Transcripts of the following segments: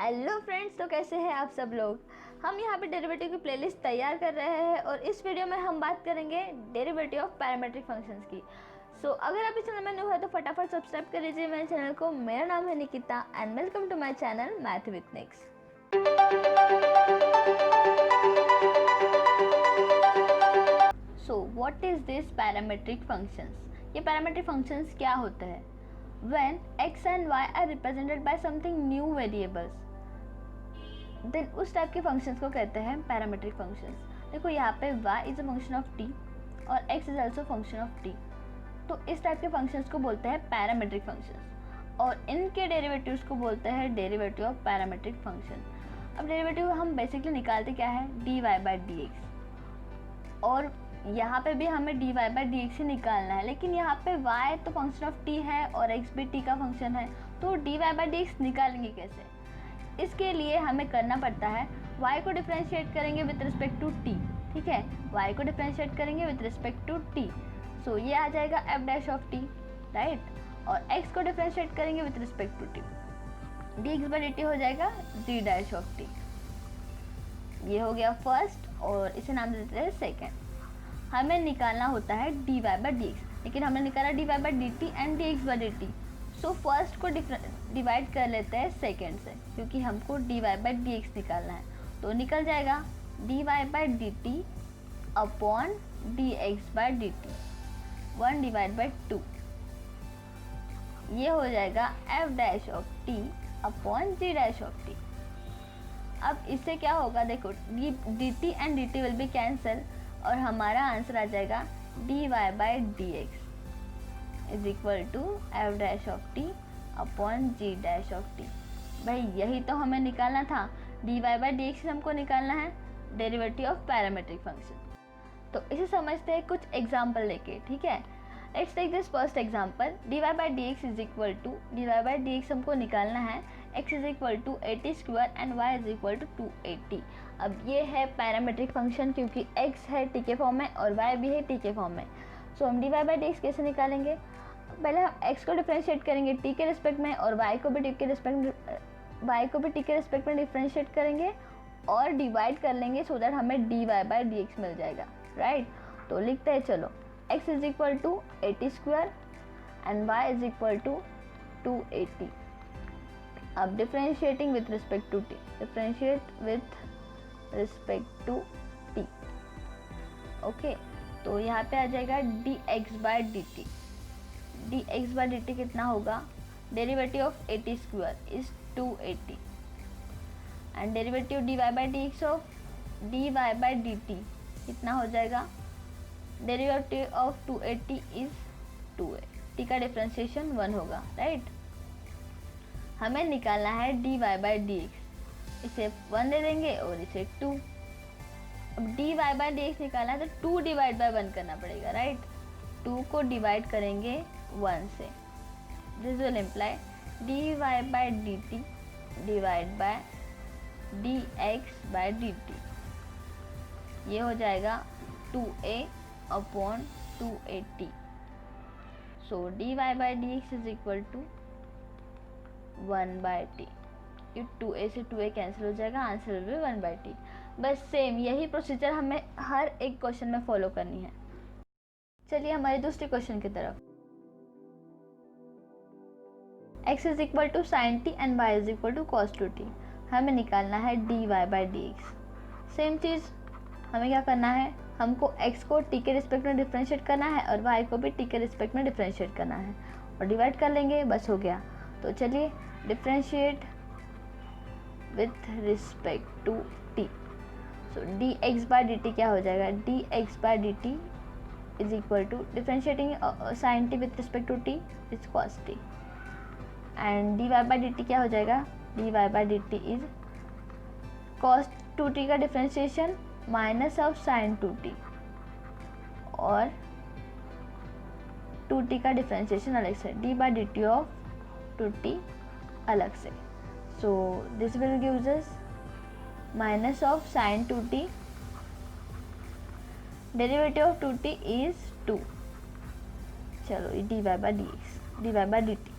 Hello friends, तो कैसे हैं आप सब लोग। हम यहाँ पे डेरिवेटिव की प्लेलिस्ट तैयार कर रहे हैं और इस वीडियो में हम बात करेंगे डेरिवेटिव ऑफ पैरामेट्रिक फंक्शंस की। अगर आप इस चैनल में न्यू है तो फटाफट सब्सक्राइब कर लीजिए मेरे चैनल को। मेरा नाम है Nikita and welcome to my channel Math with Niks. What is this parametric functions. ये पैरामेट्रिक फंक्शंस क्या होते हैं? When x and y are represented by something new variables, then उस टाइप के फंक्शंस को कहते हैं पैरामेट्रिक फंक्शंस। देखो यहाँ पे y is a function of t और x is also function of t, तो इस टाइप के फंक्शंस को बोलते हैं पैरामेट्रिक फंक्शंस और इनके डेरिवेटिव्स को बोलते हैं डेरिवेटिव ऑफ पैरामेट्रिक फंक्शन। अब डेरिवेटिव हम बेसिकली निकालते क्या है, dy बाई dx, और यहाँ पे भी हमें dy बाई dx ही निकालना है, लेकिन यहाँ पे y तो फंक्शन ऑफ t है और x भी t का फंक्शन है, तो dy बाई dx निकालेंगे कैसे? इसके लिए हमें करना पड़ता है y को डिफरेंशिएट करेंगे विद रिस्पेक्ट टू t, ठीक है, y को डिफरेंशिएट करेंगे with respect to t, so ये आ जाएगा f dash of t, right, और x को डिफरेंशिएट करेंगे with respect to t, dx by dt हो जाएगा g डैश ऑफ t। ये हो गया फर्स्ट और इसे नाम देते हैं सेकेंड। हमें निकालना होता है dy बाई dx, लेकिन हमने निकाला dy by dt and dx by dt, so first को डिवाइड कर लेते हैं सेकेंड से, क्योंकि हमको dy बाई dx निकालना है, तो निकल जाएगा dy by dt upon dx by dt 1 divide by 2, ये हो जाएगा f dash of t upon g dash of t। अब इससे क्या होगा, देखो dt and dt will be cancel और हमारा आंसर आ जाएगा dy by dx is equal to f dash of t upon g dash of t। भाई यही तो हमें निकालना था, dy बाई dx हमको निकालना है डेरिवेटिव ऑफ पैरामेट्रिक फंक्शन। तो इसे समझते हैं कुछ एग्जाम्पल लेके, ठीक है। Let's take this first example, dy by dx is equal to, dy by dx हमको निकालना है x is equal to 80 square and y is equal to 280। अब ये है पैरामेट्रिक फंक्शन क्योंकि x है t के फॉर्म में और y भी है t के फॉर्म में। सो हम dy बाई dx कैसे निकालेंगे? पहले हम x को डिफरेंशिएट करेंगे t के रिस्पेक्ट में और y को भी t के रिस्पेक्ट में डिफरेंशिएट करेंगे और डिवाइड कर लेंगे सो दैट हमें dy बाई dx मिल जाएगा, राइट। तो लिखते हैं, चलो, x is equal to 80 square and y is equal to 280। अब differentiating with respect to t, differentiate with respect to t, okay. तो यहाँ पे आ जाएगा dx by dt, dx by dt कितना होगा, derivative of 80 square is 280 and derivative dy by dx of dy by dt कितना हो जाएगा, derivative of 280 is 2a, t का डिफरेंशिएशन 1 होगा, राइट। हमें निकालना है dy बाई dx, इसे 1 दे देंगे और इसे 2। अब dy बाई dx निकालना है तो 2 डिवाइड बाई 1 करना पड़ेगा, राइट। 2 को डिवाइड करेंगे 1 से, this will imply dy by dt divide by dx by dt, ये हो जाएगा 2a upon 280। So dy by dx is equal to 1 by t, ये 2a से 2a कैंसिल हो जाएगा, आंसर भी 1 बाई टी। बस सेम यही प्रोसीजर हमें हर एक क्वेश्चन में फॉलो करनी है। चलिए हमारे दूसरे क्वेश्चन की तरफ। x is equal to sine t and y is equal to cos two t. हमें निकालना है dy बाई dx। सेम चीज़ हमें क्या करना है, हमको x को t के रिस्पेक्ट में डिफरेंशिएट करना है और y को भी t के रिस्पेक्ट में डिफरेंशिएट करना है और डिवाइड कर लेंगे, बस हो गया। तो चलिए differentiate with respect to t, so dx by dt क्या हो जाएगा, dx by dt is equal to differentiating sine t with respect to t is cos t and dy by dt क्या हो जाएगा, dy by dt is cos 2t का differentiation minus of sine 2t और 2t का differentiation अलग से, D by dt of 2t अलग से, so this will gives us minus of sine 2t, derivative of 2t is 2, चलो dy by dx, dy by dt।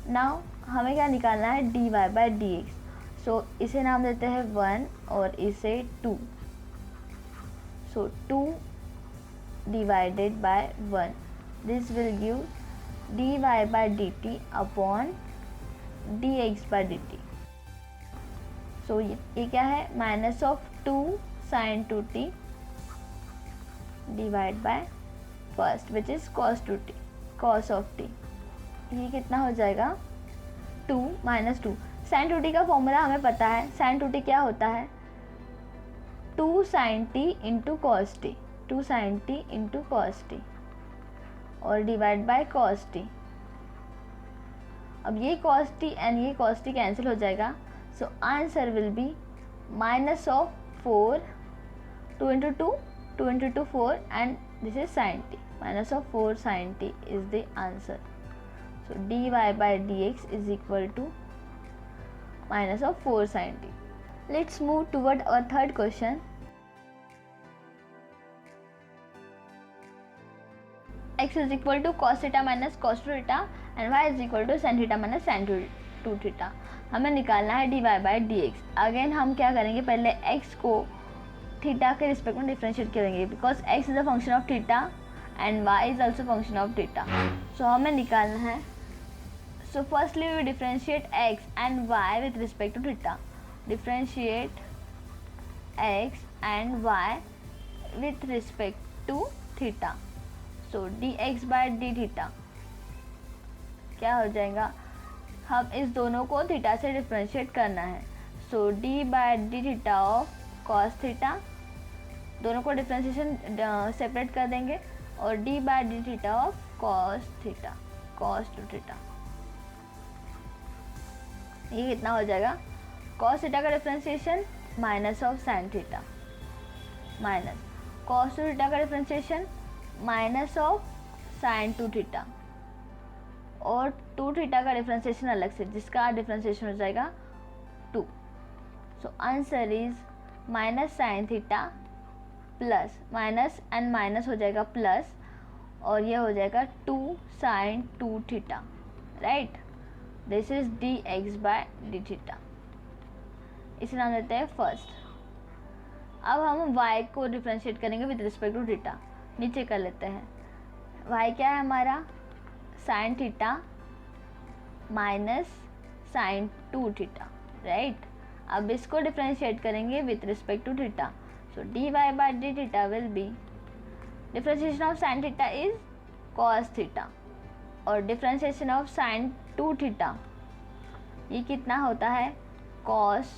Now हमें क्या निकालना है, dy by d x. So इसे नाम देते हैं 1 और इसे 2। So 2 divided by 1, this will give dy by d t upon d x by d t. So ये क्या है, minus of 2 sine 2t divide by first which is cos 2t, cos of t। ये कितना हो जाएगा, 2 minus 2। Sine 2t का formula हमें पता है, साइन 2t क्या होता है, 2 sine t into cos t, 2 sine t into cos t और डिवाइड बाय कॉस टी। अब ये कॉस टी एंड ये कॉस टी कैंसिल हो जाएगा। So answer will be minus of 4, 2 into 2, 2 into 2 4 and this is sine t, minus of 4 sine t is the answer. So dy by dx is equal to minus of 4 sin t. Let's move toward our third question. X is equal to cos theta minus cos 2 theta and y is equal to sin theta minus sin 2 theta. हमें निकालना है dy by dx. Again हम क्या करेंगे, पहले x को theta के respect में डिफ्रेंशिएट करेंगे because x is a function of theta and y is also function of theta. So हमें निकालना है, so firstly we differentiate x and y with respect to theta. Differentiate x and y with respect to theta. So dx by d theta क्या हो जाएगा, हम इस दोनों को थीटा से डिफ्रेंशिएट करना है। so d by d theta of cos theta, दोनों को डिफ्रेंशिएशन सेपरेट कर देंगे और d by d theta of cos theta, cos 2 theta। ये कितना हो जाएगा, cos थीटा का differentiation minus of sine theta minus cos 2 theta का differentiation minus of sine 2 theta और 2 थीटा का डिफ्रेंशिएशन अलग से, जिसका डिफ्रेंशिएशन हो जाएगा 2। So answer is minus sine theta plus minus and minus हो जाएगा प्लस और ये हो जाएगा 2 sine 2 theta, right. This is d x by d theta, इसे नाम देते हैं फर्स्ट। अब हम y को डिफ्रेंशिएट करेंगे विद रिस्पेक्ट टू थीटा, नीचे कर लेते हैं। y क्या है हमारा, sine theta minus sine 2 theta, right. अब इसको डिफ्रेंशिएट करेंगे with respect to theta. So d y by d theta will be, differentiation of sine theta is cos theta और डिफ्रेंशिएशन ऑफ साइन 2 थीटा ये कितना होता है, कॉस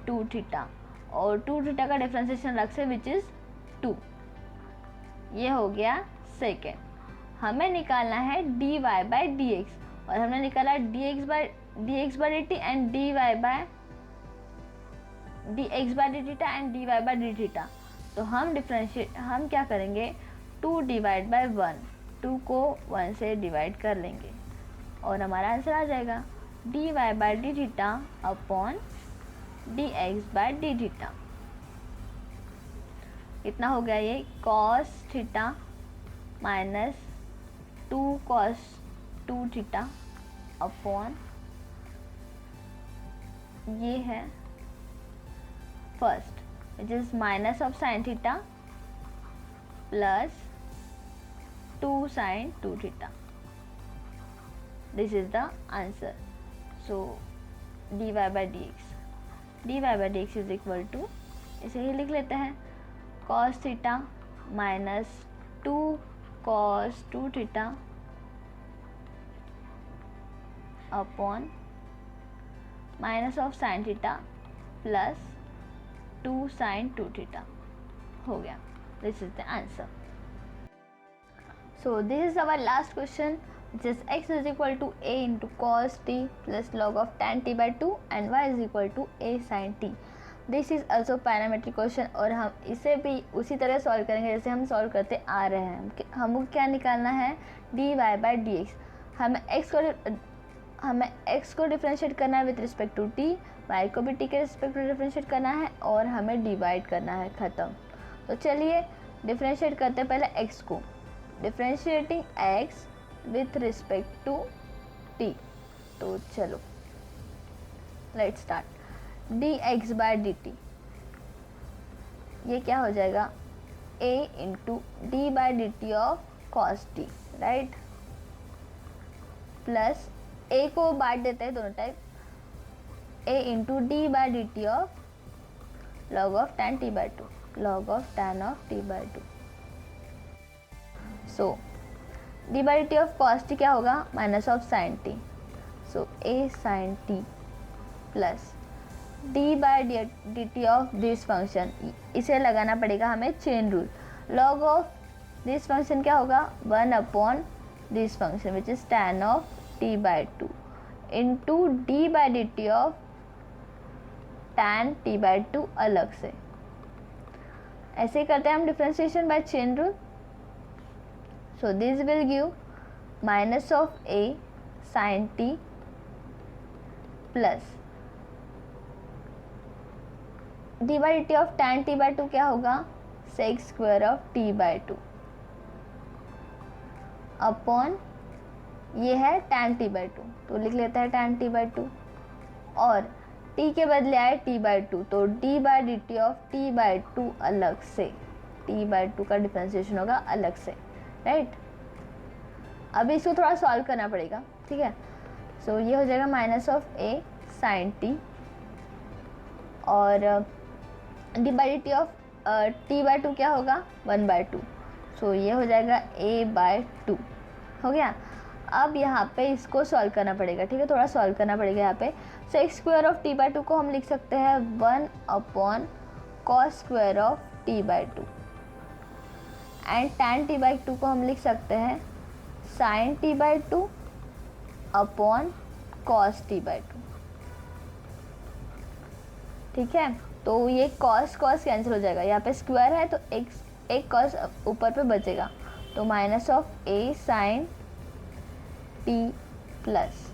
2 थीटा और 2 theta का डिफ्रेंशिएशन अलग से विच इज़ 2। ये हो गया सेकेंड। हमें निकालना है d y by d x और हमने निकाला d x by d t and d y by d x by d theta and d y by d theta. तो हम क्या करेंगे, 2 डिवाइड बाई 1, 2 को 1 से डिवाइड कर लेंगे और हमारा आंसर आ जाएगा d y by d theta upon d x by d theta. कितना हो गया ये, cos theta minus 2 cos 2 theta upon ये है first which is minus of sine theta plus 2 sine 2 theta. This is the answer. So d y by d x is equal to, इसे ही लिख लेते हैं, cos theta minus 2 cos 2 theta upon minus of sine theta plus 2 sine 2 theta हो गया। This is the answer. So this is our last question, which is x is equal to a into cos t plus log of tan t by 2 and y is equal to a sin t. This is also parametric question और हम इसे भी उसी तरह solve करेंगे जैसे हम solve करते आ रहे हैं। हमको क्या निकालना है, d y by d x. हमें x को डिफ्रेंशिएट करना है with respect to t, y को भी t के रिस्पेक्ट टू डिफ्रेंशिएट करना है और हमें डिवाइड करना है, ख़त्म। तो चलिए डिफ्रेंशिएट करते हैं पहले x को। Differentiating x with respect to t, तो चलो let's start. D x by d t, ये क्या हो जाएगा, a into d by d t of cos t, right, plus a को बांट देते हैं दोनों type, a into d by d t of log of tan t by two, log of tan of t by two. So d by d t of cos t क्या होगा, minus of sine t, so a sine t plus d by d t of this function, इसे लगाना पड़ेगा हमें chain rule, log of this function क्या होगा, 1 upon this function which is tan of t by two into d by d t of tan t by two अलग से। ऐसे करते हैं हम differentiation by chain rule. So this will give minus of a sine t plus d by d t of tan t by two क्या होगा, sec square of t by two upon ये है tan t बाई टू, तो लिख लेता है tan t by two, और t के बदले आए t बाई टू, तो d by d t of t by two अलग से, t बाई टू का डिफ्रेंसिएशन होगा अलग से, राइट। अभी इसको थोड़ा सॉल्व करना पड़ेगा, ठीक है। सो ये हो जाएगा minus of a sine t, और d by d t of t by two क्या होगा, 1 बाई टू, सो ये हो जाएगा a बाई टू, हो गया। अब यहाँ पे इसको सॉल्व करना पड़ेगा, ठीक है, थोड़ा सॉल्व करना पड़ेगा यहाँ पे। Sec square of t by two को हम लिख सकते हैं 1 upon cos square of t by two, and tan t by two को हम लिख सकते हैं sine t by two upon cos t by two, ठीक है। तो ये कॉस कॉस कैंसिल हो जाएगा, यहाँ पे स्क्वायर है तो एक कॉस ऊपर पे बचेगा, तो minus of a sine t plus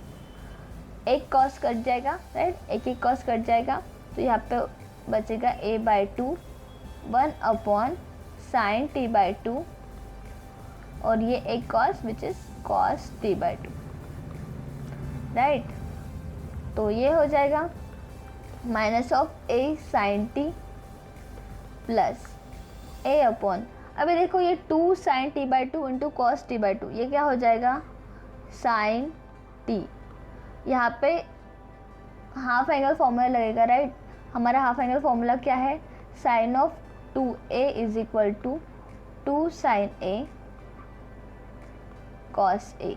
एक कॉस कट जाएगा, राइट, एक कॉस कट जाएगा, तो यहाँ पे बचेगा a by two 1 upon sine t by two, और ये एक cos which is cos t by two, right. तो ये हो जाएगा minus of a sine t plus a upon, अभी देखो ये 2 sine t by two into cos t by two, ये क्या हो जाएगा साइन t, यहाँ पे हाफ एंगल फॉर्मूला लगेगा, राइट। हमारा हाफ एंगल फॉर्मूला क्या है, sine of 2a is equal to 2 sine a cos a,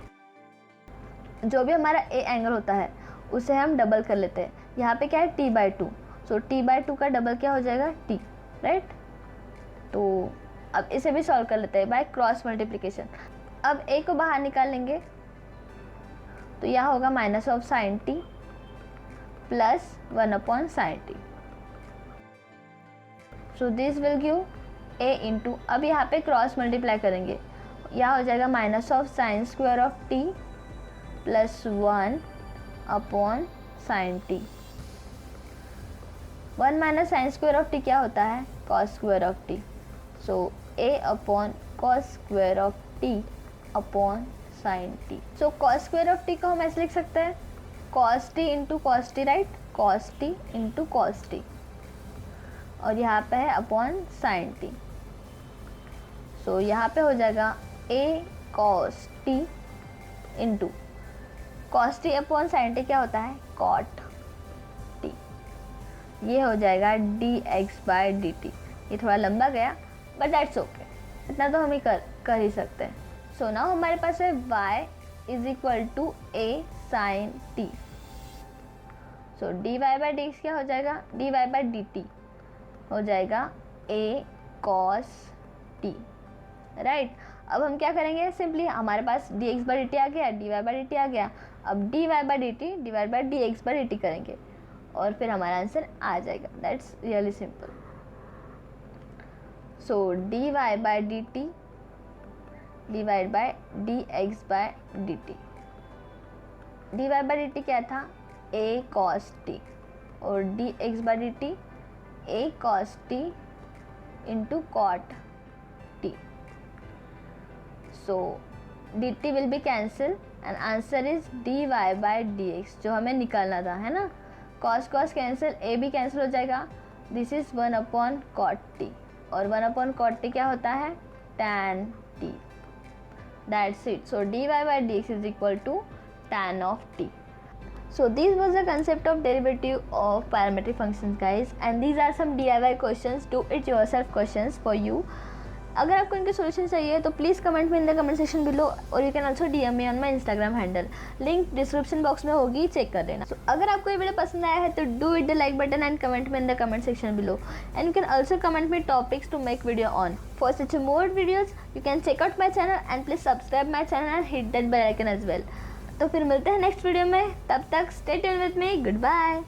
जो भी हमारा a एंगल होता है उसे हम डबल कर लेते हैं, यहाँ पे क्या है t by two, so t by to का डबल क्या हो जाएगा t, राइट। तो अब इसे भी सॉल्व कर लेते हैं बाय क्रॉस मल्टीप्लिकेशन। अब a को बाहर निकाल लेंगे, तो यह होगा minus of sign t plus 1 upon sine t, so this will give a into, अब यहाँ पे क्रॉस मल्टीप्लाई करेंगे, यह हो जाएगा minus of sine square of t plus 1 upon sine t। 1 minus sine square of t क्या होता है, cos square of t, so a upon cos square of t upon sine t। So cos square of t को हम ऐसे लिख सकते हैं cos t into cos t, right, cos t into cos t, और यहाँ पे है अपॉन साइन t, सो यहाँ पे हो जाएगा a cos t into cos T upon sine T क्या होता है, कॉट t, ये हो जाएगा D x by d t. ये थोड़ा लंबा गया बट दैट्स ओके, इतना तो हम ही कर ही सकते हैं। सो नाउ हमारे पास है y is equal to a sine t, so d y by d x क्या हो जाएगा, d y by d t हो जाएगा a कॉस t, राइट। अब हम क्या करेंगे, सिंपली हमारे पास d x by d t आ गया, d y by d t आ गया, अब d y by d t divide by d x by d t करेंगे और फिर हमारा आंसर आ जाएगा, that's really simple. So d y by d t divide by d x by d t, d y by d t क्या था, a cos t, और d x by d T a cos t into cot t, so d t will be cancel and answer is d y by d x, जो हमें निकालना था, है ना। cos cancel, a भी cancel हो जाएगा, दिस इज 1 cot t, और 1 cot t क्या होता है, tan t, that's it. So dy by dx is equal to tan of t. So this was the concept of derivative of parametric functions guys, and these are some DIY questions, do it yourself questions for you. अगर आपको इनके solution चाहिए तो please comment में in the comment section below, और you can also DM me on my Instagram handle, link description box में होगी, check कर लेना. अगर आपको ये वीडियो पसंद आया है तो do it the like button and comment में in the comment section below, and you can also comment me topics to make video on. For such more videos you can check out my channel and please subscribe my channel and hit that bell icon as well. तो फिर मिलते हैं next video में, तब तक stay tuned with me, good bye.